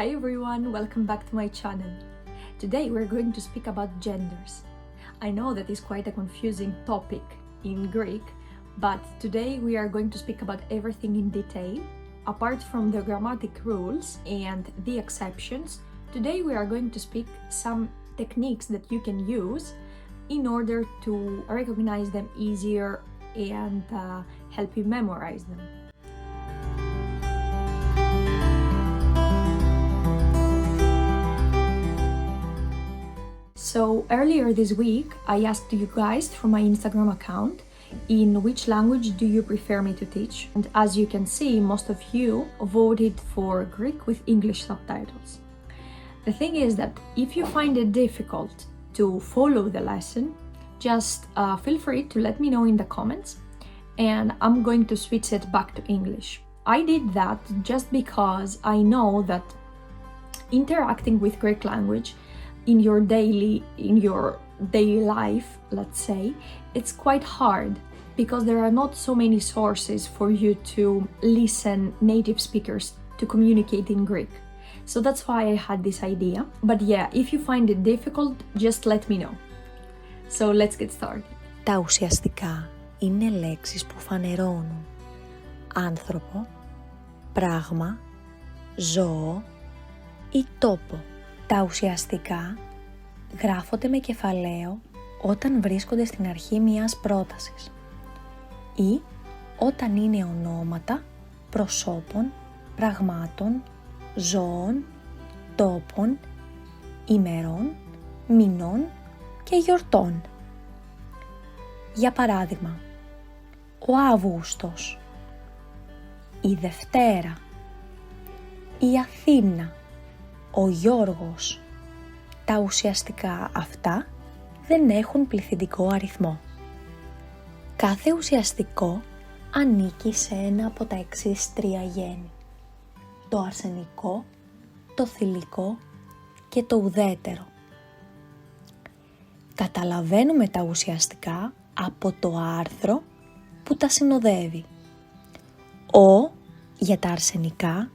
Hi everyone, welcome back to my channel. Today we're going to speak about genders. I know that is quite a confusing topic in Greek, but today we are going to speak about everything in detail. Apart from the grammatic rules and the exceptions, today we are going to speak some techniques that you can use in order to recognize them easier and help you memorize them. So earlier this week, I asked you guys through my Instagram account, in which language do you prefer me to teach? And as you can see, most of you voted for Greek with English subtitles. The thing is that if you find it difficult to follow the lesson, just feel free to let me know in the comments and I'm going to switch it back to English. I did that just because I know that interacting with Greek language in your daily life, let's say, it's quite hard because there are not so many sources for you to listen native speakers to communicate in Greek. So that's why I had this idea. But yeah, if you find it difficult, just let me know. So let's get started. Τα ουσιαστικά είναι λέξεις που φανερώνουν άνθρωπο, πράγμα, ζώο ή τόπο. Τα ουσιαστικά γράφονται με κεφαλαίο όταν βρίσκονται στην αρχή μιας πρότασης ή όταν είναι ονόματα προσώπων, πραγμάτων, ζώων, τόπων, ημερών, μηνών και γιορτών. Για παράδειγμα, ο Αύγουστος, η Δευτέρα, η Αθήνα, ο Γιώργος. Τα ουσιαστικά αυτά δεν έχουν πληθυντικό αριθμό. Κάθε ουσιαστικό ανήκει σε ένα από τα εξής τρία γένη: το αρσενικό, το θηλυκό και το ουδέτερο. Καταλαβαίνουμε τα ουσιαστικά από το άρθρο που τα συνοδεύει. Ο για τα αρσενικά,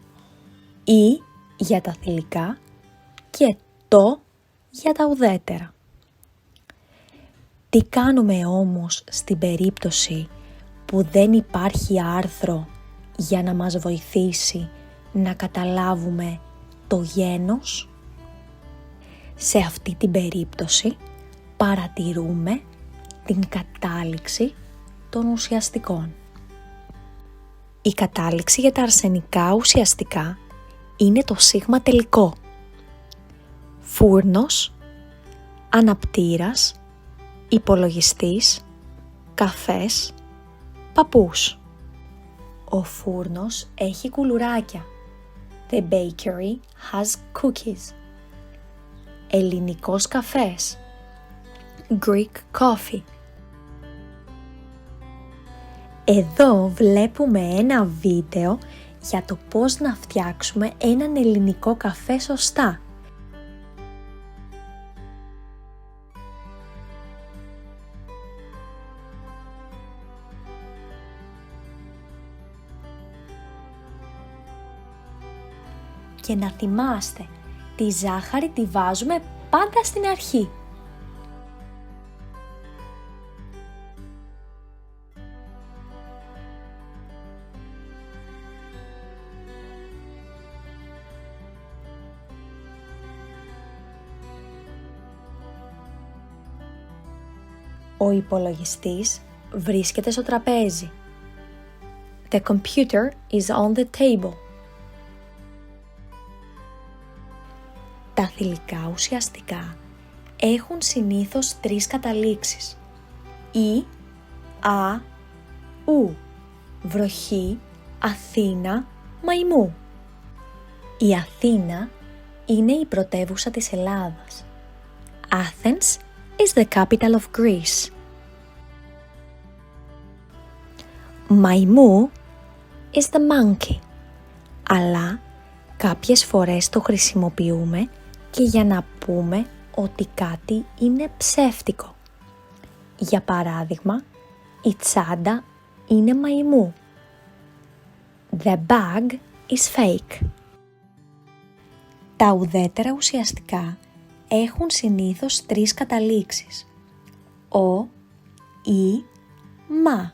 η για τα θηλυκά και το για τα ουδέτερα. Τι κάνουμε όμως στην περίπτωση που δεν υπάρχει άρθρο για να μας βοηθήσει να καταλάβουμε το γένος? Σε αυτή την περίπτωση παρατηρούμε την κατάληξη των ουσιαστικών. Η κατάληξη για τα αρσενικά ουσιαστικά είναι το σίγμα τελικό. Φούρνος, αναπτήρας, υπολογιστής, καφές, παππούς. Ο φούρνος έχει κουλουράκια. The bakery has cookies. Ελληνικός καφές. Greek coffee. Εδώ βλέπουμε ένα βίντεο για το πώς να φτιάξουμε έναν ελληνικό καφέ σωστά. Και να θυμάστε, τη ζάχαρη τη βάζουμε πάντα στην αρχή. Ο υπολογιστής βρίσκεται στο τραπέζι. The computer is on the table. Τα θηλυκά ουσιαστικά έχουν συνήθως τρεις καταλήξεις: ή, α, ου, βροχή, Αθήνα, μαϊμού. Η Αθήνα είναι η πρωτεύουσα της Ελλάδας. Athens is the capital of Greece. Μαϊμού is the monkey, αλλά κάποιες φορές το χρησιμοποιούμε και για να πούμε ότι κάτι είναι ψεύτικο. Για παράδειγμα, η τσάντα είναι μαϊμού. The bag is fake. Τα ουδέτερα ουσιαστικά έχουν συνήθως 3 καταλήξεις. Ο, η, μα.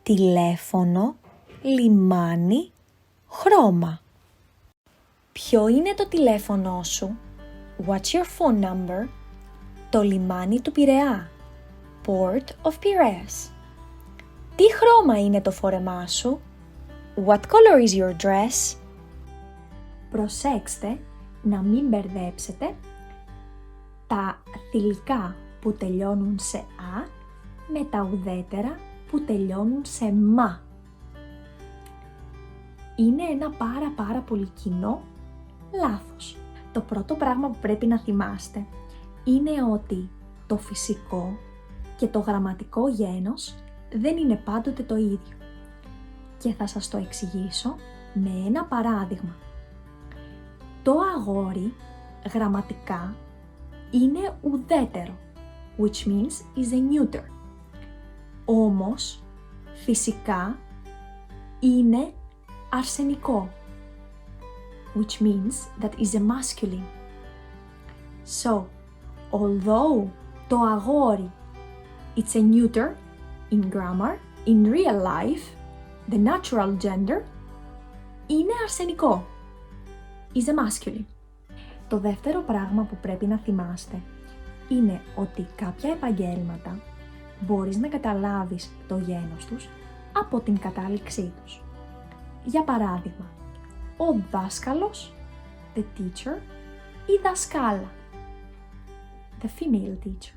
Τηλέφωνο, λιμάνι, χρώμα. Ποιο είναι το τηλέφωνό σου? What's your phone number? Το λιμάνι του Πειραιά. Port of Piraeus. Τι χρώμα είναι το φόρεμά σου? What color is your dress? Προσέξτε να μην μπερδέψετε τα θηλυκά που τελειώνουν σε α με τα ουδέτερα που τελειώνουν σε μα. Είναι ένα πάρα πολύ κοινό λάθος. Το πρώτο πράγμα που πρέπει να θυμάστε είναι ότι το φυσικό και το γραμματικό γένος δεν είναι πάντοτε το ίδιο. Και θα σας το εξηγήσω με ένα παράδειγμα. Το αγόρι γραμματικά είναι ουδέτερο, which means is a neuter. Όμως φυσικά είναι αρσενικό, which means that is a masculine. So, although το αγόρι it's a neuter in grammar, in real life, the natural gender είναι αρσενικό, is a masculine. Το δεύτερο πράγμα που πρέπει να θυμάστε είναι ότι κάποια επαγγέλματα μπορείς να καταλάβεις το γένος τους από την κατάληξή τους. Για παράδειγμα, ο δάσκαλος, the teacher, η δασκάλα, the female teacher.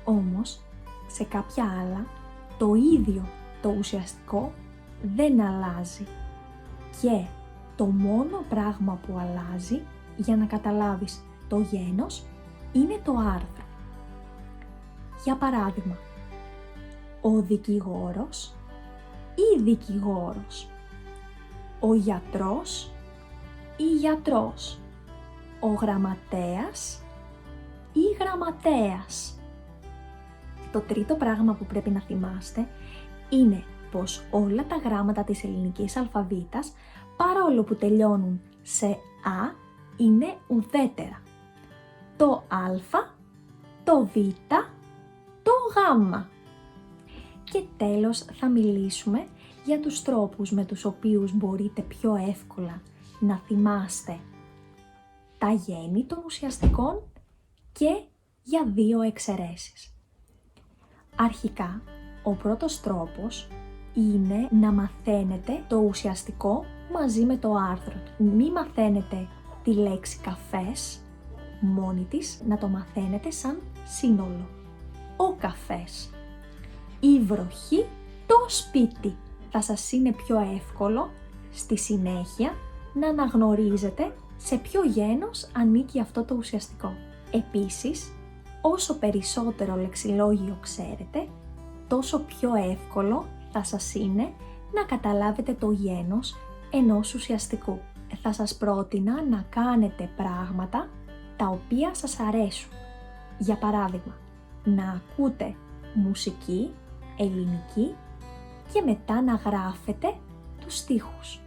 Όμως, σε κάποια άλλα, το ίδιο το ουσιαστικό δεν αλλάζει και το μόνο πράγμα που αλλάζει για να καταλάβεις το γένος είναι το άρθρο. Για παράδειγμα, ο δικηγόρος ή δικηγόρος, ο γιατρός ή γιατρός, ο γραμματέας ή γραμματέας. Το τρίτο πράγμα που πρέπει να θυμάστε είναι πως όλα τα γράμματα της ελληνικής αλφαβήτας, παρόλο που τελειώνουν σε α, είναι ουδέτερα. Το α, το β, το γ. Και τέλος θα μιλήσουμε για τους τρόπους με τους οποίους μπορείτε πιο εύκολα να θυμάστε τα γέννη των ουσιαστικών και για 2 εξαιρέσεις. Αρχικά, ο πρώτος τρόπος είναι να μαθαίνετε το ουσιαστικό μαζί με το άρθρο. Μη μαθαίνετε τη λέξη καφές μόνη της, να το μαθαίνετε σαν σύνολο. Ο καφές, η βροχή, το σπίτι. Θα σας είναι πιο εύκολο στη συνέχεια να αναγνωρίζετε σε ποιο γένος ανήκει αυτό το ουσιαστικό. Επίσης, όσο περισσότερο λεξιλόγιο ξέρετε, τόσο πιο εύκολο θα σας είναι να καταλάβετε το γένος ενός ουσιαστικού. Θα σας πρότεινα να κάνετε πράγματα τα οποία σας αρέσουν. Για παράδειγμα, να ακούτε μουσική ελληνική και μετά να γράφετε τους στίχους.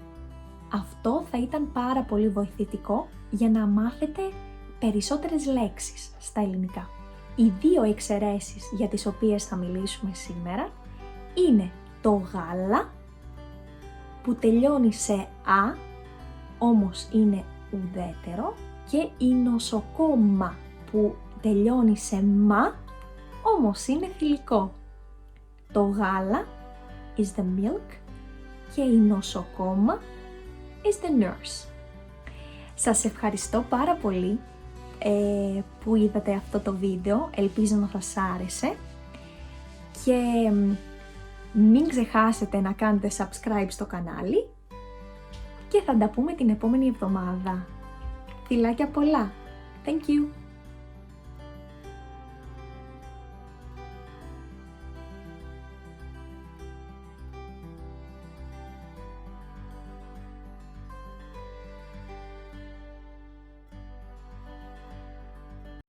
Αυτό θα ήταν πάρα πολύ βοηθητικό για να μάθετε περισσότερες λέξεις στα ελληνικά. Οι 2 εξαιρέσεις για τις οποίες θα μιλήσουμε σήμερα είναι το γάλα που τελειώνει σε α, όμως είναι ουδέτερο, και η νοσοκόμα που τελειώνει σε μα, όμως είναι θηλυκό. Το γάλα is the milk και η νοσοκόμα is the nurse. Σας ευχαριστώ πάρα πολύ που είδατε αυτό το βίντεο, ελπίζω να σας άρεσε και μην ξεχάσετε να κάνετε subscribe στο κανάλι και θα τα πούμε την επόμενη εβδομάδα. Φιλάκια πολλά! Thank you!